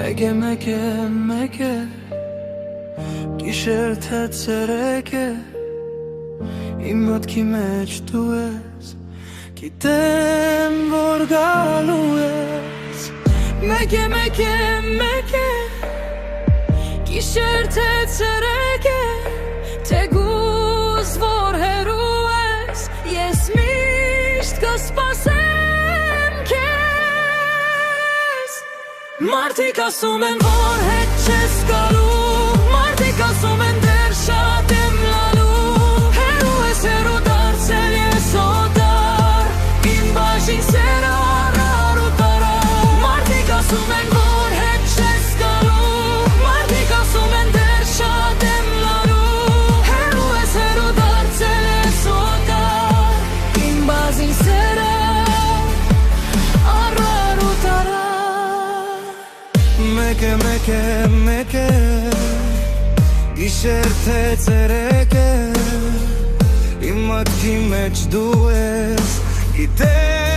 Մեկ է Գիշեր թե ցերեկ է Իմ մտքի մեջ դու ես Գիտեմ որ գալու ես Մեկ է Գիշեր թե ցերեկ է Թեգուզ որ հեռու ես Ես միշտ կսպասեմ քեզ Մարդիկ ասում են որ հետ չես գալու Մարդիկ ասում են դեռ շատ եմ լալու Հեռու ես հեռու դարձել ես օտար Իմ բաժին սերը առար ու տարա Մարդիկ ասում են որ հետ չես գալու Մարդիկ ասում են դեռ շատ եմ լալու Հեռու ես հեռու դարձել ես օտար Իմ բաժին սերը առար ու տարա Մեկ է Գիշեր թե ցերեկ է Իմ մտքի մեջ դու ես Գիտեմ